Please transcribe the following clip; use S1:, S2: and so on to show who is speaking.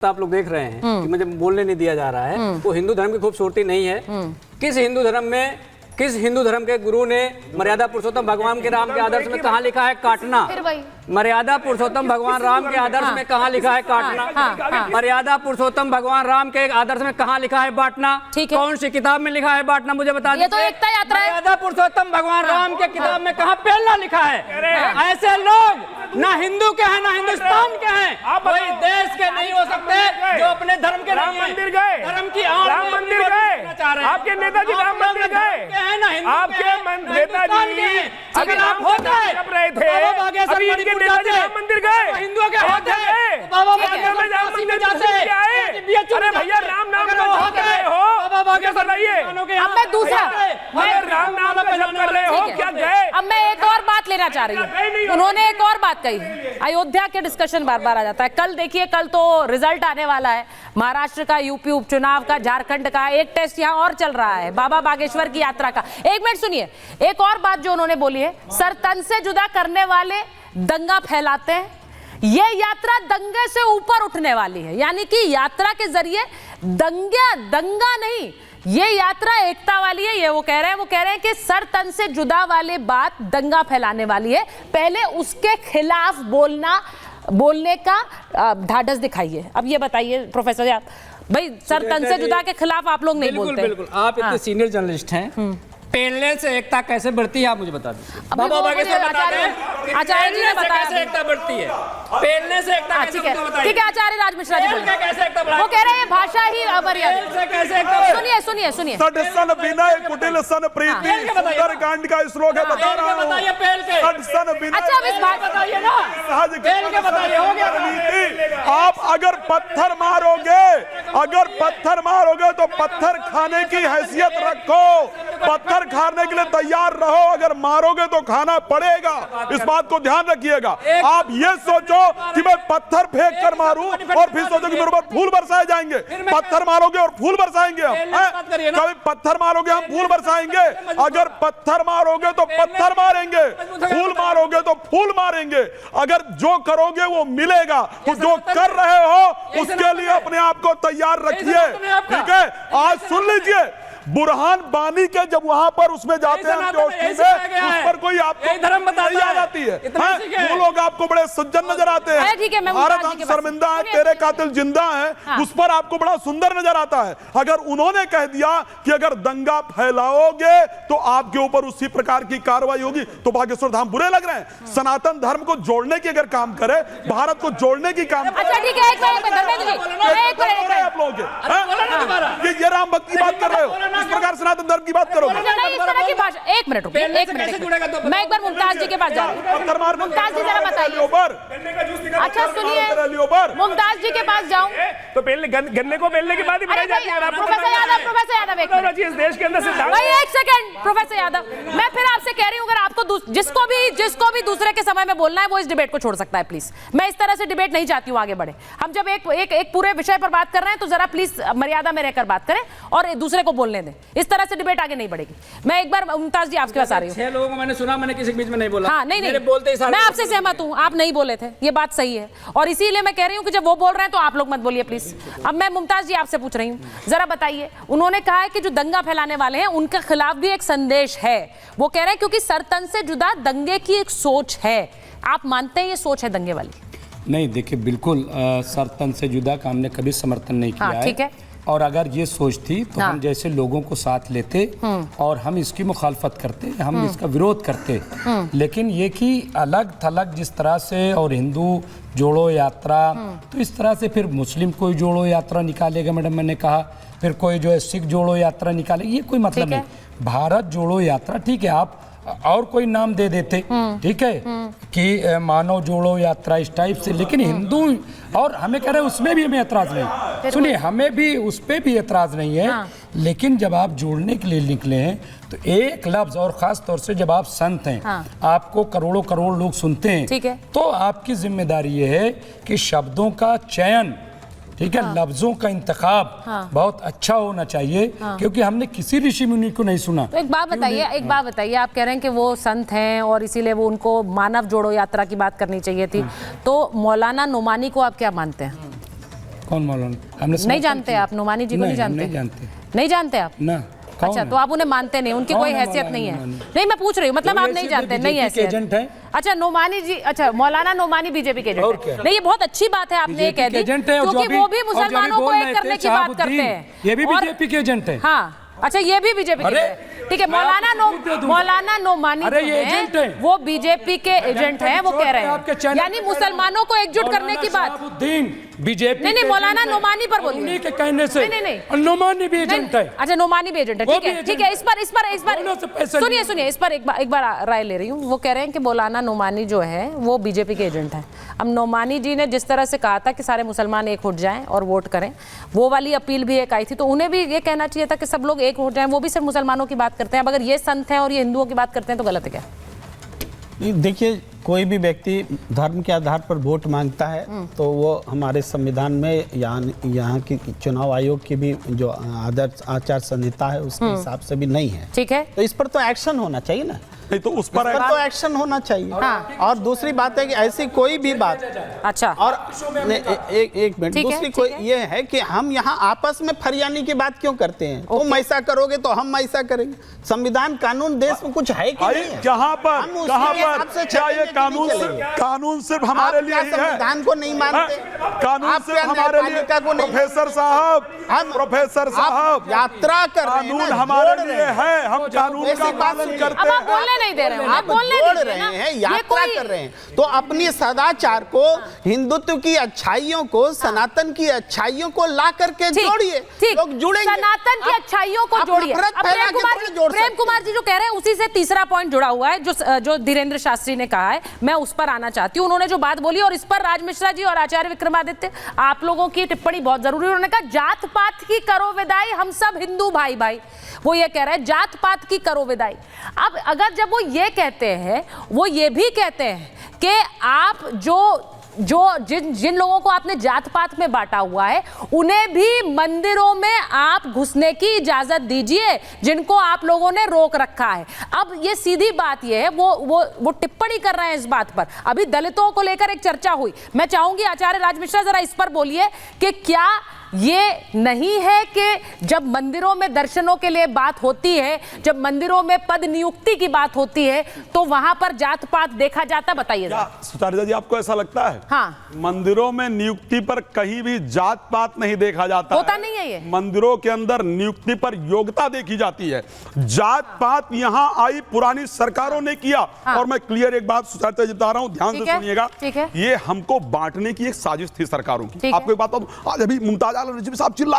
S1: आप लोग देख रहे हैं कि मुझे बोलने नहीं दिया जा रहा है, वो हिंदू धर्म की खूबसूरती नहीं है। किस हिंदू धर्म के गुरु ने मर्यादा पुरुषोत्तम भगवान के राम के आदर्श में कहाँ लिखा है काटना? मर्यादा पुरुषोत्तम भगवान राम के आदर्श में कहाँ लिखा है काटना? मर्यादा पुरुषोत्तम भगवान राम के आदर्श में कहाँ लिखा है बांटना? कौन सी किताब में लिखा है बांटना? मुझे बता दीजिए।
S2: ये तो एकता यात्रा है।
S1: मर्यादा पुरुषोत्तम भगवान राम के किताब में कहाँ पहलना लिखा है? ऐसे लोग ना हिंदू के हैं ना हिंदुस्तान के हैं, कोई देश के नहीं हो सकते जो अपने धर्म के
S3: राम मंदिर गए,
S1: धर्म की
S3: राम मंदिर गए, आपके नेताजी राम मंदिर गए, आपके नेताजी
S1: अगर आप होते
S3: रहे थे, अभी इनके नेताजी राम मंदिर गए,
S1: हिंदुओं के होते
S3: राम मंदिर जाते, अरे भैया राम नाम जप कर रहे हो, बताइए।
S2: अब मैं दूसरा
S3: राम नाम जप कर रहे हो क्या गए?
S2: अब मैं एक और बात लेना चाह रही हूँ। उन्होंने एक और बात कही, अयोध्या के डिस्कशन बार बार आ जाता है। कल देखिए, कल तो रिजल्ट आने वाला है महाराष्ट्र का, यूपी उपचुनाव का, झारखंड का। एक टेस्ट यहाँ और चल रहा है बाबा बागेश्वर की यात्रा का। एक मिनट सुनिए, एक और बात जो उन्होंने बोली है, सर तन से जुदा करने वाले दंगा फैलाते हैं। ये यात्रा दंगे से ऊपर उठने वाली है, यानी कि यात्रा के जरिए दंगा नहीं, ये यात्रा एकता वाली है। ये वो कह रहे हैं कि सर तन से जुदा वाली बात दंगा फैलाने वाली है। पहले उसके खिलाफ बोलने का ढाढ़स दिखाइए। अब ये बताइए प्रोफेसर, आप भाई सर तन से जुदा के खिलाफ आप लोग नहीं बोलते।
S1: बिल्कुल, आप इतने सीनियर जर्नलिस्ट हैं, पेलने से एकता कैसे बढ़ती है आप मुझे बता दीजिए।
S2: बाबा बागेश्वर आचार्य जी ने बताया
S1: कैसे एकता बढ़ती है, पेलने से एकता कैसे बढ़ती है।
S2: ठीक है, आचार्य राज मिश्रा जी
S1: कैसे एकता बढ़ती है?
S2: वो कह रहे हैं भाषा ही अमर्यादा।
S1: कैसे एकता?
S2: सुनिए
S4: सठ सन विनय कुटिल सन प्रीति, सुंदरकांड का श्लोक है, बता रहा हूं।
S1: बताइए पेल के।
S4: सठ सन विनय।
S2: अच्छा, अब इस बात
S1: बताइए ना,
S4: सहज
S1: पेल के बताइए। हो गया।
S4: आप अगर पत्थर मारोगे तो पत्थर खाने की हैसियत रखो, पत्थर खाने के लिए तैयार रहो। अगर मारोगे तो खाना पड़ेगा, इस बात को ध्यान रखिएगा। आप ये सोचो कि मैं पत्थर फेंक कर मारूं और फिर सोचो कि मेरे ऊपर फूल बरसाए जाएंगे। पत्थर मारोगे और फूल बरसाएंगे हम, कभी पत्थर मारोगे हम फूल बरसाएंगे। अगर पत्थर मारोगे तो पत्थर मारेंगे, फूल मारोगे तो फूल मारेंगे। अगर जो करोगे वो मिलेगा, तो जो कर रहे हो उसके लिए अपने आप को तैयार रखिए, ठीक है। आज सुन लीजिए, बुरहान बानी के जब वहां पर उसमें जाते हैं उस पर कोई आपको
S1: धर्म बताई
S4: आ जाती है, वो लोग आपको बड़े सज्जन नजर आते हैं। भारत हम शर्मिंदा है, तेरे कातिल जिंदा है, उस पर आपको बड़ा सुंदर नजर आता है। अगर उन्होंने कह दिया कि अगर दंगा फैलाओगे तो आपके ऊपर उसी प्रकार की कार्रवाई होगी, तो बागेश्वर धाम बुरे लग रहे हैं। सनातन धर्म को जोड़ने की अगर काम करे, भारत को जोड़ने की काम करे,
S2: अच्छा ठीक है, एक मिनट
S4: आप लोग ये राम भक्त की बात कर रहे हो, इस प्रकार सनातन धर्म की बात करोगे।
S2: इस तरह की भाषा। एक मिनट रुकिए, मैं एक बार मुमताज जी के पास जा रही हूँ। मुमताज जी जरा बताइए। अच्छा सुनिए, मुमताज जी के पास जाऊं
S3: तो गन्ने को बेलने के बाद ही बनाई जाती है।
S2: प्रोफेसर यादव एक मिनट,
S3: इस देश के अंदर से
S2: एक सेकंड। प्रोफेसर यादव, मैं फिर आपसे कह रही हूँ, अगर आपको जिसको भी दूसरे के समय में बोलना है वो इस डिबेट को छोड़ सकता है प्लीज। मैं इस तरह से डिबेट नहीं चाहती हूँ आगे बढ़े। हम जब एक पूरे विषय पर बात कर रहे हैं तो जरा प्लीज मर्यादा में रहकर बात करें और दूसरे को बोलने दें। इस तरह से डिबेट आगे नहीं बढ़ेगी। मैं एक बार मुमताज जी आपके पास आ रही हूँ।
S1: 6 लोगों को मैंने सुना, मैंने किसी के बीच में नहीं बोला।
S2: हाँ, नहीं
S1: बोलते
S2: मैं आपसे सहमत हूँ, आप नहीं बोले थे, ये बात सही है। और इसीलिए मैं कह रही हूँ कि जब वो बोल रहे हैं तो आप लोग मत बोलिए प्लीज। अब मैं मुमताज जी आपसे पूछ रही हूँ, जरा बताइए। उन्होंने कहा है कि जो दंगा फैलाने वाले हैं उनके खिलाफ भी एक संदेश है। वो कह रहे हैं क्योंकि सरतन से जुदा दंगे की एक सोच है। आप मानते हैं ये सोच है दंगे वाली?
S5: नहीं, देखिए बिल्कुल सरतन से जुदा का हमने कभी समर्थन नहीं किया है।
S2: ठीक है।
S5: और अगर ये सोच थी तो हम जैसे लोगों को साथ लेते और हम इसकी मुखालफत करते, हम इसका विरोध करते। लेकिन ये कि अलग थलग जिस तरह से और हिंदू जोड़ो यात्रा, तो इस तरह से फिर मुस्लिम कोई जोड़ो यात्रा निकालेगा, मैडम मैंने कहा, फिर कोई जो है सिख जोड़ो यात्रा निकालेगा, ये कोई मतलब नहीं। भारत जोड़ो यात्रा ठीक है, आप और कोई नाम दे देते, ठीक है, कि मानव जोड़ो यात्रा इस टाइप से, लेकिन हिंदू और हमें कह रहे हैं उसमें भी हमें ऐतराज नहीं। सुनिए, हमें भी उस पर भी ऐतराज नहीं है। लेकिन जब आप जोड़ने के लिए निकले हैं तो एक लफ्ज, और खास तौर से जब आप संत हैं, आपको करोड़ों करोड़ लोग सुनते हैं, तो आपकी जिम्मेदारी ये है कि शब्दों का चयन, ठीक है, लफ्जों का इंतखाब बहुत अच्छा होना चाहिए, क्योंकि हमने किसी ऋषि मुनि को नहीं सुना।
S2: तो एक बात बताइए, आप कह रहे हैं कि वो संत हैं और इसीलिए वो उनको मानव जोड़ो यात्रा की बात करनी चाहिए थी, तो मौलाना नुमानी को आप क्या मानते हैं?
S5: कौन मौलाना? हमने
S2: नहीं जानते आप नोमानी जी को? नहीं जानते?
S5: नहीं जानते।
S2: नहीं जानते आप?
S5: ना।
S2: अच्छा, तो आप उन्हें मानते नहीं, उनकी कोई हैसियत नहीं है? नहीं, मैं पूछ रही हूँ, मतलब आप नहीं जानते, नहीं हैसियत। अच्छा, नोमानी जी, अच्छा मौलाना नोमानी बीजेपी के एजेंट है। नहीं, ये बहुत अच्छी बात है आपने ये कह दी, क्योंकि वो भी मुसलमानों को एक करने की बात करते हैं।
S5: ये भी बीजेपी के एजेंट है।
S2: हाँ, अच्छा, ये भी बीजेपी के, ठीक है। मौलाना नोमानी है वो बीजेपी के एजेंट हैं, वो कह रहे हैं, यानी मुसलमानों को एकजुट करने की बात।
S5: बीजेपी
S2: नहीं, मौलाना नोमानी पर बोलिए।
S5: उन्हीं के कहने से
S2: नहीं,
S5: नोमानी भी एजेंट है।
S2: अच्छा, नोमानी भी एजेंट है, ठीक है, ठीक है। इस पर सुनिए, इस पर एक बार राय ले रही हूँ। वो कह रहे हैं कि मौलाना नोमानी जो है वो बीजेपी के एजेंट है। अब नोमानी जी ने जिस तरह से कहा था कि सारे मुसलमान एक उठ जाएं और वोट करें, वो वाली अपील भी एक आई थी, तो उन्हें भी ये कहना चाहिए था कि सब लोग एक हो जाएं। वो भी सिर्फ मुसलमानों की बात करते हैं। अब अगर ये संत हैं और ये हिंदुओं की बात करते हैं तो गलत है क्या?
S6: देखिए, कोई भी व्यक्ति धर्म के आधार पर वोट मांगता है तो वो हमारे संविधान में यहाँ की चुनाव आयोग की भी जो आदर्श आचार संहिता है उसके हिसाब से भी नहीं है।
S2: ठीक है,
S6: तो इस पर तो एक्शन होना चाहिए ना।
S4: नहीं तो उस पर
S6: तो एक्शन होना चाहिए।
S2: हाँ।
S6: और दूसरी बात है कि ऐसी कोई भी बात,
S2: अच्छा,
S6: और एक मिनट, दूसरी कोई ये है कि हम यहाँ आपस में फरियानी की बात क्यों करते हैं? तुम ऐसा करोगे तो हम ऐसा करेंगे। संविधान कानून देश में कुछ है कि नहीं है?
S4: कहाँ पर क्या ये कानून सिर्फ हमारे लिए ही है?
S6: संविधान को नहीं मानते,
S4: कानून सिर्फ हमारे लिए। प्रोफेसर साहब
S6: यात्रा कर रहे हैं,
S4: कानून हमारे लिए है, हम कानून का पालन करते
S2: अब आप बोलने नहीं दे रहे हैं, आप बोलने
S6: बोल रहे हैं, यात्रा कर रहे हैं, तो अपनी सदाचार को, हिंदुत्व की अच्छाइयों को, सनातन की अच्छाइयों को ला करके जोड़िए, लोग जुड़ेंगे।
S2: सनातन की अच्छाइयों को जोड़िए। प्रेम कुमार जी जो कह रहे हैं उसी से तीसरा पॉइंट जुड़ा हुआ है जो धीरेन्द्र शास्त्री ने कहा है, मैं उस पर आना चाहती हूँ। उन्होंने जो बात बोली और इस पर राज मिश्रा जी और आचार्य विक्रमादित्य, आप लोगों की टिप्पणी बहुत जरूरी है। उन्होंने कहा जात पात की करो विदाई, हम सब हिंदू भाई भाई। वो ये कह रहे हैं जात पात की करो विदाई। अब अगर जब वो ये कहते हैं, वो ये भी कहते हैं कि आप जिन लोगों को आपने जात पात में बांटा हुआ है उन्हें भी मंदिरों में आप घुसने की इजाजत दीजिए, जिनको आप लोगों ने रोक रखा है। अब ये सीधी बात ये है, वो टिप्पणी कर रहे हैं इस बात पर। अभी दलितों को लेकर एक चर्चा हुई, मैं चाहूंगी आचार्य राज मिश्रा जरा इस पर बोलिए कि क्या ये नहीं है कि जब मंदिरों में दर्शनों के लिए बात होती है, जब मंदिरों में पद नियुक्ति की बात होती है, तो वहां पर जात पात देखा जाता? बताइए
S4: सुचारिता जी, आपको ऐसा लगता है?
S2: हाँ,
S4: मंदिरों में नियुक्ति पर कहीं भी जात पात नहीं देखा जाता,
S2: होता नहीं है ये।
S4: मंदिरों के अंदर नियुक्ति पर योग्यता देखी जाती है। जात पात यहाँ आई पुरानी सरकारों ने किया।
S2: हाँ।
S4: और मैं क्लियर एक बात सुचारिता जी बता रहा हूँ, ध्यान से सुनिएगा, ये हमको बांटने की एक साजिश थी सरकारों की। आपको एक बात, आज अभी मुमताज आलम रिजवी साहब चिल्ला